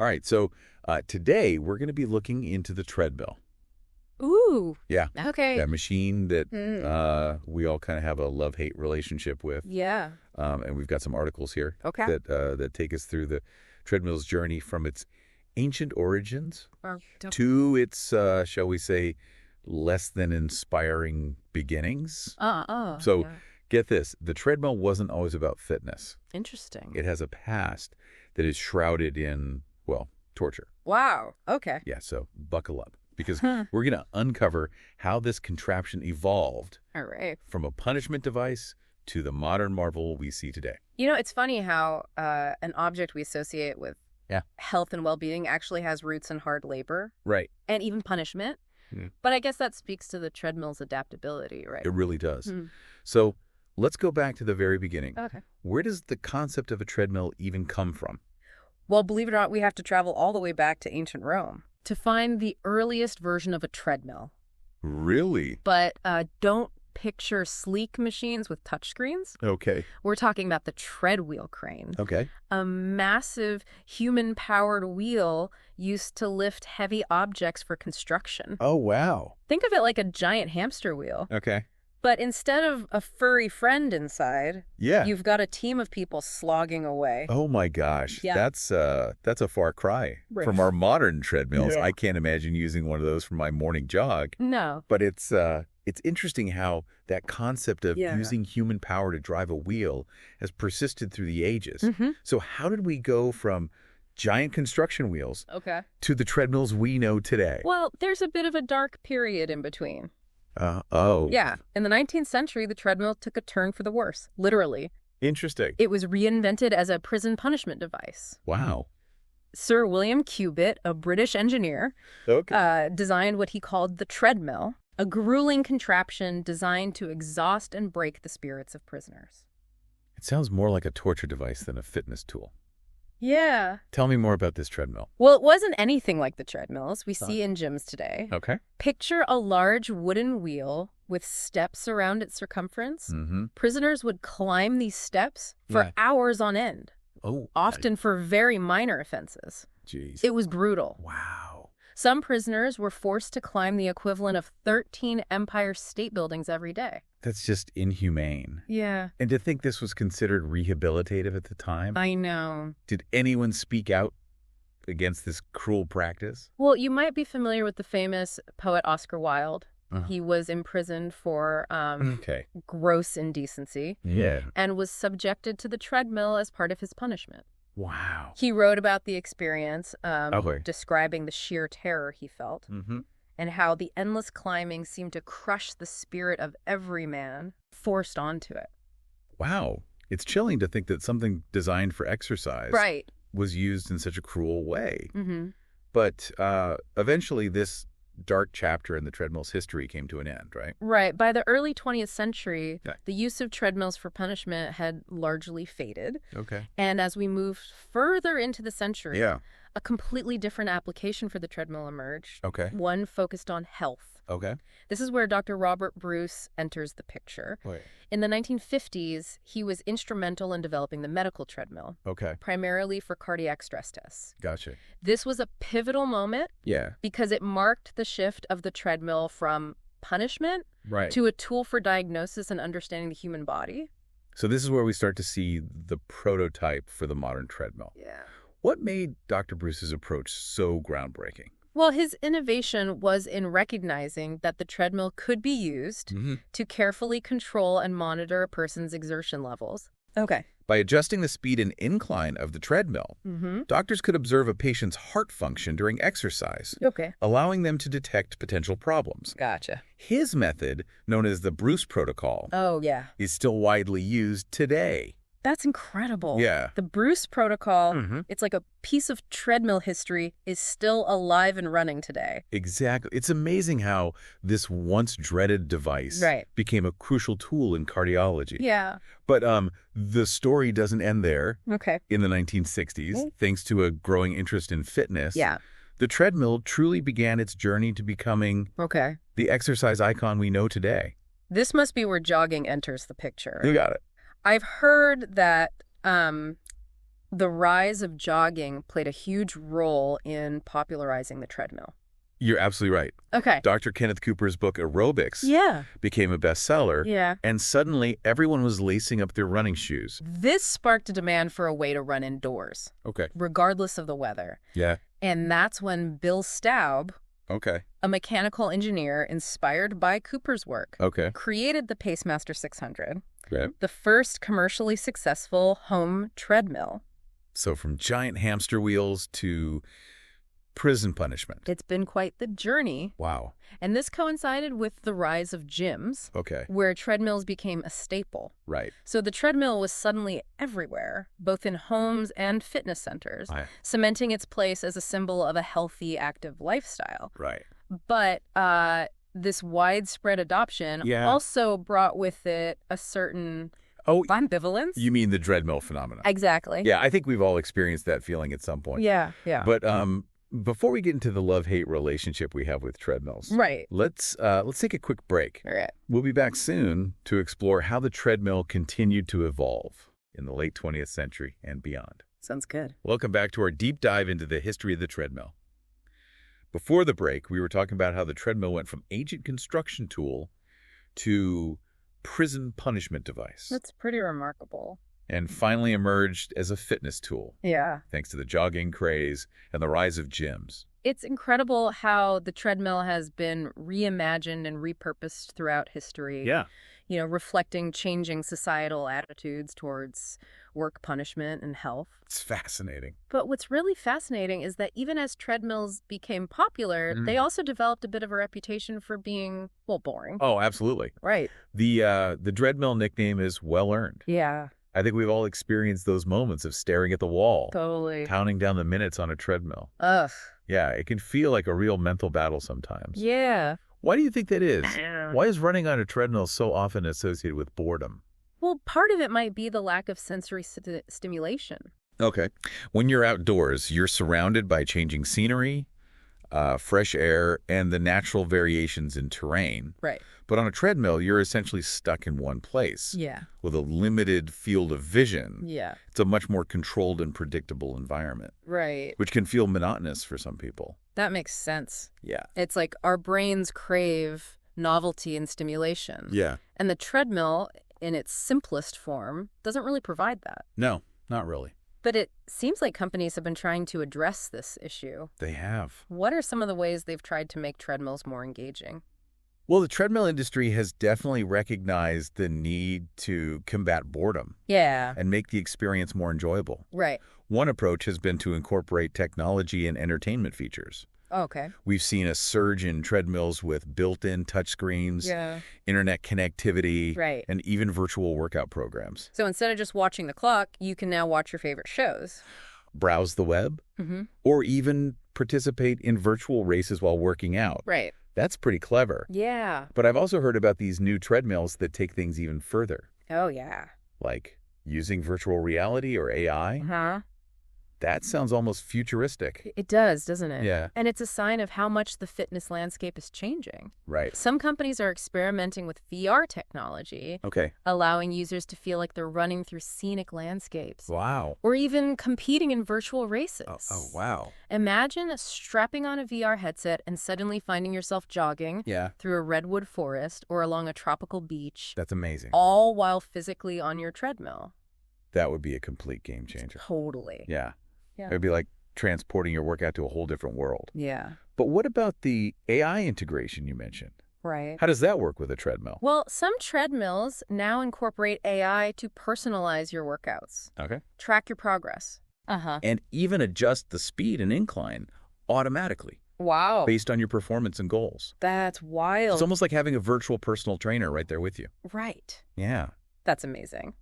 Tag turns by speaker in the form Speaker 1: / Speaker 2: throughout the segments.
Speaker 1: right. So today we're going to be looking into the treadmill.
Speaker 2: Ooh.
Speaker 1: Yeah.
Speaker 2: Okay.
Speaker 1: That machine that we all kind of have a love-hate relationship with.
Speaker 2: Yeah.
Speaker 1: And we've got some articles here
Speaker 2: Okay.
Speaker 1: that take us through the treadmill's journey from its ancient origins
Speaker 2: Or
Speaker 1: to its, shall we say, less than inspiring beginnings. So
Speaker 2: yeah.
Speaker 1: get this, the treadmill wasn't always about fitness.
Speaker 2: Interesting.
Speaker 1: It has a past that is shrouded in, well, torture.
Speaker 2: Wow. Okay.
Speaker 1: Yeah, so buckle up because we're going to uncover how this contraption evolved
Speaker 2: All right.
Speaker 1: from a punishment device to the modern marvel we see today.
Speaker 2: You know, it's funny how an object we associate with health and well-being actually has roots in hard labor.
Speaker 1: Right.
Speaker 2: And even punishment. But I guess that speaks to the treadmill's adaptability, right?
Speaker 1: It really does. So let's go back to the very beginning.
Speaker 2: Okay.
Speaker 1: Where does the concept of a treadmill even come from?
Speaker 2: Well, believe it or not, we have to travel all the way back to ancient Rome to find the earliest version of a treadmill.
Speaker 1: Really?
Speaker 2: But don't picture sleek machines with touchscreens.
Speaker 1: Okay.
Speaker 2: We're talking about the treadwheel crane.
Speaker 1: Okay.
Speaker 2: A massive human-powered wheel used to lift heavy objects for construction.
Speaker 1: Oh, wow.
Speaker 2: Think of it like a giant hamster wheel.
Speaker 1: Okay.
Speaker 2: But instead of a furry friend inside,
Speaker 1: Yeah.
Speaker 2: you've got a team of people slogging away.
Speaker 1: Oh, my gosh.
Speaker 2: Yeah.
Speaker 1: That's a far cry
Speaker 2: Right.
Speaker 1: from our modern treadmills.
Speaker 2: Yeah.
Speaker 1: I can't imagine using one of those for my morning jog.
Speaker 2: No.
Speaker 1: But it's interesting how that concept of using human power to drive a wheel has persisted through the ages. So how did we go from giant construction wheels to the treadmills we know today?
Speaker 2: Well, there's a bit of a dark period in between.
Speaker 1: Yeah.
Speaker 2: In the 19th century, the treadmill took a turn for the worse, literally.
Speaker 1: Interesting.
Speaker 2: It was reinvented as a prison punishment device.
Speaker 1: Wow.
Speaker 2: Sir William Cubitt, a British engineer, designed what he called the treadmill, a grueling contraption designed to exhaust and break the spirits of prisoners.
Speaker 1: It sounds more like a torture device than a fitness tool.
Speaker 2: Yeah.
Speaker 1: Tell me more about this treadmill.
Speaker 2: Well, it wasn't anything like the treadmills we see in gyms today.
Speaker 1: Okay.
Speaker 2: Picture a large wooden wheel with steps around its circumference. Prisoners would climb these steps for hours on end, often for very minor offenses.
Speaker 1: Jeez.
Speaker 2: It was brutal.
Speaker 1: Wow.
Speaker 2: Some prisoners were forced to climb the equivalent of 13 Empire State Buildings every day.
Speaker 1: That's just inhumane.
Speaker 2: Yeah.
Speaker 1: And to think this was considered rehabilitative at the time?
Speaker 2: I know.
Speaker 1: Did anyone speak out against this cruel practice?
Speaker 2: Well, you might be familiar with the famous poet Oscar Wilde. He was imprisoned for gross indecency and was subjected to the treadmill as part of his punishment.
Speaker 1: Wow.
Speaker 2: He wrote about the experience, describing the sheer terror he felt and how the endless climbing seemed to crush the spirit of every man forced onto it.
Speaker 1: Wow. It's chilling to think that something designed for exercise was used in such a cruel way. But eventually this dark chapter in the treadmill's history came to an end, right?
Speaker 2: Right. By the early 20th century, the use of treadmills for punishment had largely faded.
Speaker 1: Okay.
Speaker 2: And as we moved further into the century,
Speaker 1: Yeah.
Speaker 2: a completely different application for the treadmill emerged.
Speaker 1: Okay.
Speaker 2: One focused on health.
Speaker 1: Okay.
Speaker 2: This is where Dr. Robert Bruce enters the picture.
Speaker 1: Wait.
Speaker 2: In the 1950s, he was instrumental in developing the medical treadmill,
Speaker 1: Okay.
Speaker 2: primarily for cardiac stress tests.
Speaker 1: Gotcha.
Speaker 2: This was a pivotal moment
Speaker 1: Yeah.
Speaker 2: because it marked the shift of the treadmill from punishment
Speaker 1: Right.
Speaker 2: to a tool for diagnosis and understanding the human body.
Speaker 1: So this is where we start to see the prototype for the modern treadmill.
Speaker 2: Yeah.
Speaker 1: What made Dr. Bruce's approach so groundbreaking?
Speaker 2: Well, his innovation was in recognizing that the treadmill could be used to carefully control and monitor a person's exertion levels. Okay.
Speaker 1: By adjusting the speed and incline of the treadmill, doctors could observe a patient's heart function during exercise,
Speaker 2: Okay.
Speaker 1: allowing them to detect potential problems.
Speaker 2: Gotcha.
Speaker 1: His method, known as the Bruce protocol,
Speaker 2: Oh, yeah.
Speaker 1: is still widely used today.
Speaker 2: That's incredible.
Speaker 1: Yeah.
Speaker 2: The Bruce protocol, it's like a piece of treadmill history, is still alive and running today.
Speaker 1: Exactly. It's amazing how this once dreaded device became a crucial tool in cardiology.
Speaker 2: Yeah.
Speaker 1: But the story doesn't end there.
Speaker 2: Okay.
Speaker 1: In the 1960s, thanks to a growing interest in fitness,
Speaker 2: Yeah.
Speaker 1: the treadmill truly began its journey to becoming
Speaker 2: Okay.
Speaker 1: the exercise icon we know today.
Speaker 2: This must be where jogging enters the picture.
Speaker 1: You got it.
Speaker 2: I've heard that The rise of jogging played a huge role in popularizing the treadmill.
Speaker 1: You're absolutely right.
Speaker 2: Okay.
Speaker 1: Dr. Kenneth Cooper's book, Aerobics, became a bestseller.
Speaker 2: Yeah.
Speaker 1: And suddenly, everyone was lacing up their running shoes.
Speaker 2: This sparked a demand for a way to run indoors.
Speaker 1: Okay.
Speaker 2: Regardless of the weather.
Speaker 1: Yeah.
Speaker 2: And that's when Bill Staub, a mechanical engineer inspired by Cooper's work, created the Pacemaster 600, the first commercially successful home treadmill.
Speaker 1: So from giant hamster wheels to prison punishment.
Speaker 2: It's been quite the journey.
Speaker 1: Wow.
Speaker 2: And this coincided with the rise of gyms, where treadmills became a staple.
Speaker 1: Right.
Speaker 2: So the treadmill was suddenly everywhere, both in homes and fitness centers, cementing its place as a symbol of a healthy, active lifestyle.
Speaker 1: Right.
Speaker 2: But this widespread adoption also brought with it a certain ambivalence.
Speaker 1: You mean the treadmill phenomenon?
Speaker 2: Exactly.
Speaker 1: Yeah, I think we've all experienced that feeling at some point.
Speaker 2: Yeah.
Speaker 1: But before we get into the love-hate relationship we have with treadmills, let's take a quick break.
Speaker 2: All right.
Speaker 1: We'll be back soon to explore how the treadmill continued to evolve in the late 20th century and beyond.
Speaker 2: Sounds good.
Speaker 1: Welcome back to our deep dive into the history of the treadmill. Before the break, we were talking about how the treadmill went from ancient construction tool to prison punishment device.
Speaker 2: That's pretty remarkable.
Speaker 1: And finally emerged as a fitness tool.
Speaker 2: Yeah.
Speaker 1: Thanks to the jogging craze and the rise of gyms.
Speaker 2: It's incredible how the treadmill has been reimagined and repurposed throughout history.
Speaker 1: Yeah.
Speaker 2: You know, reflecting changing societal attitudes towards work punishment and health.
Speaker 1: It's fascinating.
Speaker 2: But what's really fascinating is that even as treadmills became popular, they also developed a bit of a reputation for being, well, boring.
Speaker 1: Oh, absolutely.
Speaker 2: Right.
Speaker 1: The treadmill nickname is well-earned.
Speaker 2: Yeah.
Speaker 1: I think we've all experienced those moments of staring at the wall.
Speaker 2: Totally.
Speaker 1: Counting down the minutes on a treadmill.
Speaker 2: Ugh.
Speaker 1: Yeah, it can feel like a real mental battle sometimes.
Speaker 2: Yeah.
Speaker 1: Why do you think that is? Why is running on a treadmill so often associated with boredom?
Speaker 2: Well, part of it might be the lack of sensory stimulation.
Speaker 1: Okay. When you're outdoors, you're surrounded by changing scenery, fresh air, and the natural variations in terrain.
Speaker 2: Right.
Speaker 1: But on a treadmill, you're essentially stuck in one place.
Speaker 2: Yeah.
Speaker 1: With a limited field of vision.
Speaker 2: Yeah.
Speaker 1: It's a much more controlled and predictable environment.
Speaker 2: Right.
Speaker 1: Which can feel monotonous for some people.
Speaker 2: That makes sense.
Speaker 1: Yeah.
Speaker 2: It's like our brains crave novelty and stimulation.
Speaker 1: Yeah.
Speaker 2: And the treadmill, in its simplest form, doesn't really provide that.
Speaker 1: No, not really.
Speaker 2: But it seems like companies have been trying to address this issue.
Speaker 1: They have.
Speaker 2: What are some of the ways they've tried to make treadmills more engaging?
Speaker 1: Well, the treadmill industry has definitely recognized the need to combat boredom.
Speaker 2: Yeah.
Speaker 1: And make the experience more enjoyable.
Speaker 2: Right.
Speaker 1: One approach has been to incorporate technology and entertainment features.
Speaker 2: Okay.
Speaker 1: We've seen a surge in treadmills with built-in touchscreens, internet connectivity, and even virtual workout programs.
Speaker 2: So instead of just watching the clock, you can now watch your favorite shows.
Speaker 1: Browse the web, or even participate in virtual races while working out.
Speaker 2: Right.
Speaker 1: That's pretty clever.
Speaker 2: Yeah.
Speaker 1: But I've also heard about these new treadmills that take things even further.
Speaker 2: Oh, yeah.
Speaker 1: Like using virtual reality or AI. That sounds almost futuristic.
Speaker 2: It does, doesn't it?
Speaker 1: Yeah.
Speaker 2: And it's a sign of how much the fitness landscape is changing.
Speaker 1: Right.
Speaker 2: Some companies are experimenting with VR technology, allowing users to feel like they're running through scenic landscapes.
Speaker 1: Wow.
Speaker 2: Or even competing in virtual races.
Speaker 1: Oh, wow.
Speaker 2: Imagine strapping on a VR headset and suddenly finding yourself jogging through a redwood forest or along a tropical beach.
Speaker 1: That's amazing.
Speaker 2: All while physically on your treadmill.
Speaker 1: That would be a complete game changer.
Speaker 2: Totally.
Speaker 1: Yeah. It would be like transporting your workout to a whole different world.
Speaker 2: Yeah.
Speaker 1: But what about the AI integration you mentioned?
Speaker 2: Right.
Speaker 1: How does that work with a treadmill?
Speaker 2: Well, some treadmills now incorporate AI to personalize your workouts.
Speaker 1: Okay.
Speaker 2: Track your progress.
Speaker 1: And even adjust the speed and incline automatically.
Speaker 2: Wow.
Speaker 1: Based on your performance and goals.
Speaker 2: That's wild.
Speaker 1: It's almost like having a virtual personal trainer right there with you.
Speaker 2: Right.
Speaker 1: Yeah.
Speaker 2: That's amazing.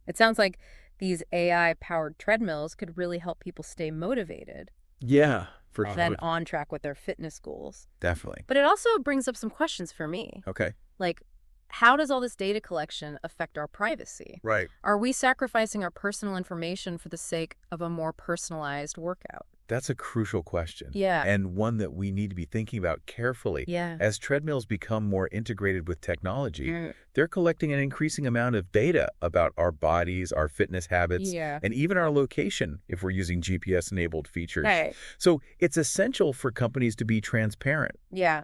Speaker 2: It sounds like these AI-powered treadmills could really help people stay motivated.
Speaker 1: Yeah, for sure.
Speaker 2: Then on track with their fitness goals.
Speaker 1: Definitely.
Speaker 2: But it also brings up some questions for me.
Speaker 1: Okay.
Speaker 2: Like, how does all this data collection affect our privacy?
Speaker 1: Right.
Speaker 2: Are we sacrificing our personal information for the sake of a more personalized workout?
Speaker 1: That's a crucial question.
Speaker 2: Yeah.
Speaker 1: And one that we need to be thinking about carefully.
Speaker 2: Yeah.
Speaker 1: As treadmills become more integrated with technology, they're collecting an increasing amount of data about our bodies, our fitness habits, and even our location if we're using GPS-enabled features.
Speaker 2: Right.
Speaker 1: So it's essential for companies to be transparent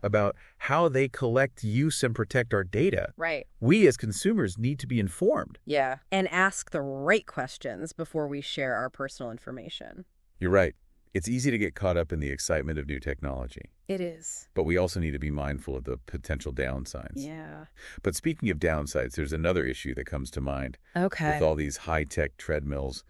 Speaker 1: about how they collect, use, and protect our data.
Speaker 2: Right.
Speaker 1: We as consumers need to be informed.
Speaker 2: Yeah. And ask the right questions before we share our personal information.
Speaker 1: You're right. It's easy to get caught up in the excitement of new technology.
Speaker 2: It is.
Speaker 1: But we also need to be mindful of the potential downsides.
Speaker 2: Yeah.
Speaker 1: But speaking of downsides, there's another issue that comes to mind.
Speaker 2: Okay.
Speaker 1: With all these high-tech treadmills,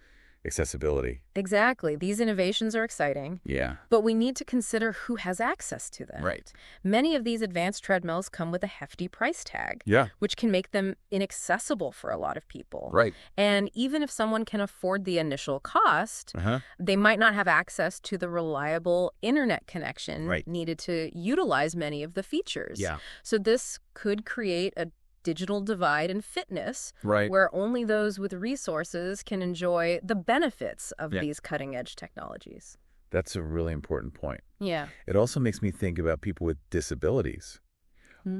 Speaker 1: accessibility.
Speaker 2: Exactly. These innovations are exciting.
Speaker 1: Yeah.
Speaker 2: But we need to consider who has access to them.
Speaker 1: Right.
Speaker 2: Many of these advanced treadmills come with a hefty price tag.
Speaker 1: Yeah.
Speaker 2: Which can make them inaccessible for a lot of people.
Speaker 1: Right.
Speaker 2: And even if someone can afford the initial cost, they might not have access to the reliable internet connection needed to utilize many of the features.
Speaker 1: Yeah.
Speaker 2: So this could create a digital divide in fitness, where only those with resources can enjoy the benefits of these cutting-edge technologies.
Speaker 1: That's a really important point.
Speaker 2: Yeah.
Speaker 1: It also makes me think about people with disabilities.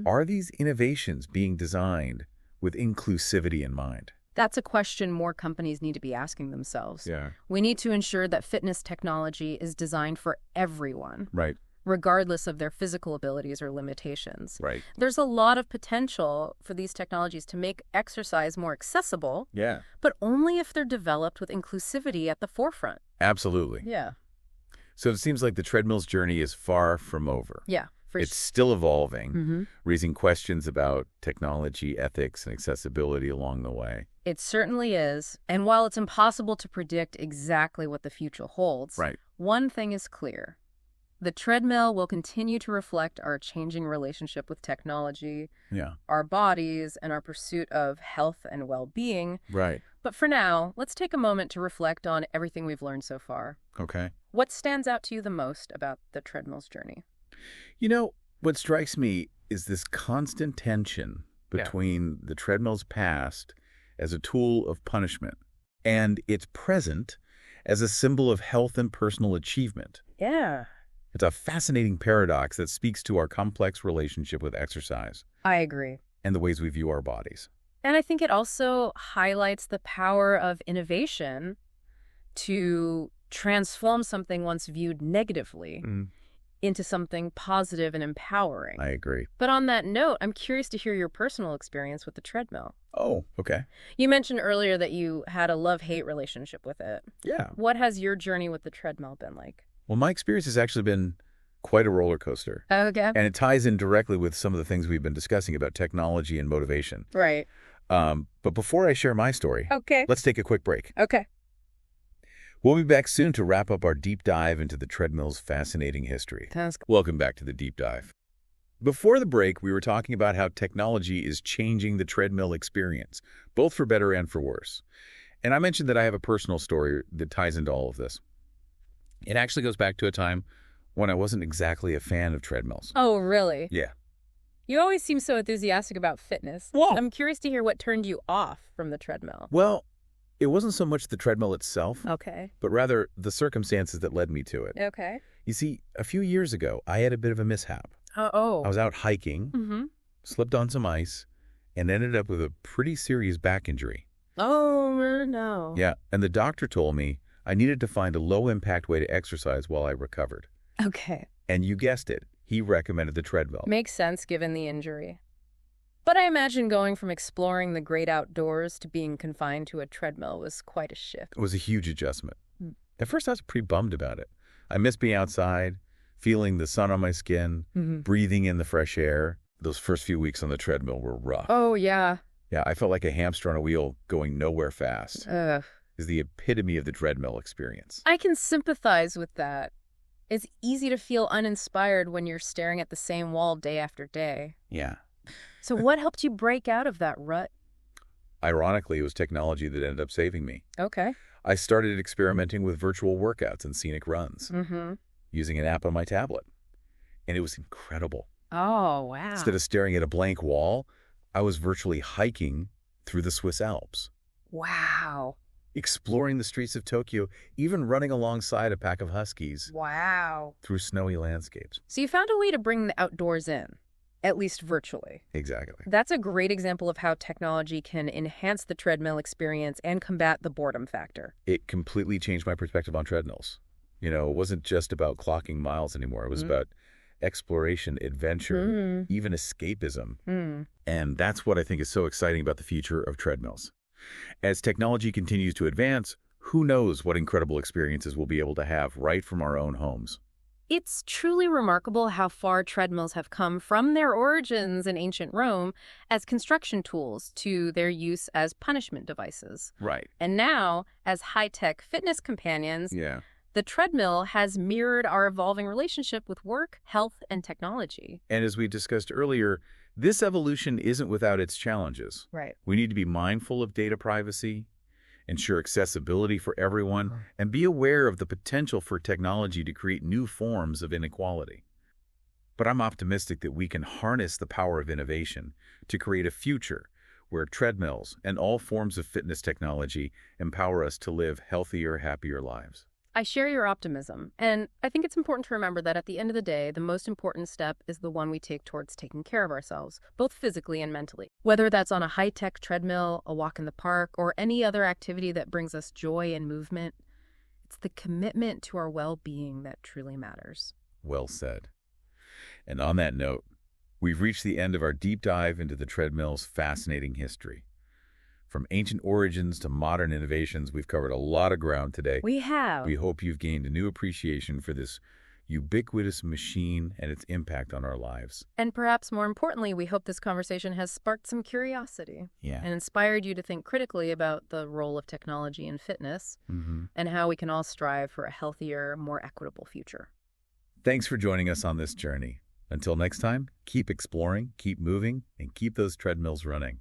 Speaker 1: Are these innovations being designed with inclusivity in mind?
Speaker 2: That's a question more companies need to be asking themselves.
Speaker 1: Yeah.
Speaker 2: We need to ensure that fitness technology is designed for everyone.
Speaker 1: Right.
Speaker 2: Regardless of their physical abilities or limitations.
Speaker 1: Right.
Speaker 2: There's a lot of potential for these technologies to make exercise more accessible, but only if they're developed with inclusivity at the forefront.
Speaker 1: Absolutely.
Speaker 2: Yeah.
Speaker 1: So it seems like the treadmill's journey is far from over.
Speaker 2: Yeah.
Speaker 1: It's still evolving, raising questions about technology, ethics, and accessibility along the way.
Speaker 2: It certainly is. And while it's impossible to predict exactly what the future holds, one thing is clear. The treadmill will continue to reflect our changing relationship with technology, our bodies, and our pursuit of health and well-being.
Speaker 1: Right.
Speaker 2: But for now, let's take a moment to reflect on everything we've learned so far.
Speaker 1: Okay.
Speaker 2: What stands out to you the most about the treadmill's journey?
Speaker 1: You know, what strikes me is this constant tension between the treadmill's past as a tool of punishment and its present as a symbol of health and personal achievement.
Speaker 2: Yeah.
Speaker 1: It's a fascinating paradox that speaks to our complex relationship with exercise.
Speaker 2: I agree.
Speaker 1: And the ways we view our bodies.
Speaker 2: And I think it also highlights the power of innovation to transform something once viewed negatively into something positive and empowering.
Speaker 1: I agree.
Speaker 2: But on that note, I'm curious to hear your personal experience with the treadmill.
Speaker 1: Oh, okay.
Speaker 2: You mentioned earlier that you had a love-hate relationship with it.
Speaker 1: Yeah.
Speaker 2: What has your journey with the treadmill been like?
Speaker 1: Well, my experience has actually been quite a roller coaster.
Speaker 2: Okay.
Speaker 1: And it ties in directly with some of the things we've been discussing about technology and motivation.
Speaker 2: Right.
Speaker 1: But before I share my story, let's take a quick break.
Speaker 2: Okay.
Speaker 1: We'll be back soon to wrap up our deep dive into the treadmill's fascinating history. Welcome back to the deep dive. Before the break, we were talking about how technology is changing the treadmill experience, both for better and for worse. And I mentioned that I have a personal story that ties into all of this. It actually goes back to a time when I wasn't exactly a fan of treadmills.
Speaker 2: Oh, really?
Speaker 1: Yeah.
Speaker 2: You always seem so enthusiastic about fitness.
Speaker 1: Whoa.
Speaker 2: I'm curious to hear what turned you off from the treadmill.
Speaker 1: Well, it wasn't so much the treadmill itself,
Speaker 2: Okay.
Speaker 1: but rather the circumstances that led me to it.
Speaker 2: Okay.
Speaker 1: You see, a few years ago, I had a bit of a mishap.
Speaker 2: Oh.
Speaker 1: I was out hiking, slipped on some ice, and ended up with a pretty serious back injury.
Speaker 2: Oh, no.
Speaker 1: Yeah, and the doctor told me I needed to find a low-impact way to exercise while I recovered.
Speaker 2: Okay.
Speaker 1: And you guessed it, he recommended the treadmill.
Speaker 2: Makes sense given the injury. But I imagine going from exploring the great outdoors to being confined to a treadmill was quite a shift.
Speaker 1: It was a huge adjustment. At first, I was pretty bummed about it. I missed being outside, feeling the sun on my skin, breathing in the fresh air. Those first few weeks on the treadmill were rough.
Speaker 2: Oh, yeah.
Speaker 1: Yeah, I felt like a hamster on a wheel going nowhere fast. Is the epitome of the treadmill experience.
Speaker 2: I can sympathize with that. It's easy to feel uninspired when you're staring at the same wall day after day.
Speaker 1: Yeah.
Speaker 2: So what helped you break out of that rut?
Speaker 1: Ironically, it was technology that ended up saving me.
Speaker 2: Okay.
Speaker 1: I started experimenting with virtual workouts and scenic runs using an app on my tablet. And it was incredible.
Speaker 2: Oh, wow.
Speaker 1: Instead of staring at a blank wall, I was virtually hiking through the Swiss Alps.
Speaker 2: Wow.
Speaker 1: exploring the streets of Tokyo, even running alongside a pack of huskies.
Speaker 2: Wow.
Speaker 1: Through snowy landscapes.
Speaker 2: So you found a way to bring the outdoors in, at least virtually.
Speaker 1: Exactly.
Speaker 2: That's a great example of how technology can enhance the treadmill experience and combat the boredom factor.
Speaker 1: It completely changed my perspective on treadmills. It wasn't just about clocking miles anymore. It was about exploration, adventure, even escapism. And that's what I think is so exciting about the future of treadmills. As technology continues to advance, who knows what incredible experiences we'll be able to have right from our own homes.
Speaker 2: It's truly remarkable how far treadmills have come from their origins in ancient Rome as construction tools to their use as punishment devices.
Speaker 1: Right.
Speaker 2: And now, as high-tech fitness companions, the treadmill has mirrored our evolving relationship with work, health, and technology.
Speaker 1: And as we discussed earlier, this evolution isn't without its challenges.
Speaker 2: Right.
Speaker 1: We need to be mindful of data privacy, ensure accessibility for everyone, and be aware of the potential for technology to create new forms of inequality. But I'm optimistic that we can harness the power of innovation to create a future where treadmills and all forms of fitness technology empower us to live healthier, happier lives.
Speaker 2: I share your optimism, and I think it's important to remember that at the end of the day, the most important step is the one we take towards taking care of ourselves, both physically and mentally. Whether that's on a high-tech treadmill, a walk in the park, or any other activity that brings us joy and movement, it's the commitment to our well-being that truly matters.
Speaker 1: Well said. And on that note, we've reached the end of our deep dive into the treadmill's fascinating history. From ancient origins to modern innovations, we've covered a lot of ground today.
Speaker 2: We have.
Speaker 1: We hope you've gained a new appreciation for this ubiquitous machine and its impact on our lives.
Speaker 2: And perhaps more importantly, we hope this conversation has sparked some curiosity and inspired you to think critically about the role of technology in fitness and how we can all strive for a healthier, more equitable future.
Speaker 1: Thanks for joining us on this journey. Until next time, keep exploring, keep moving, and keep those treadmills running.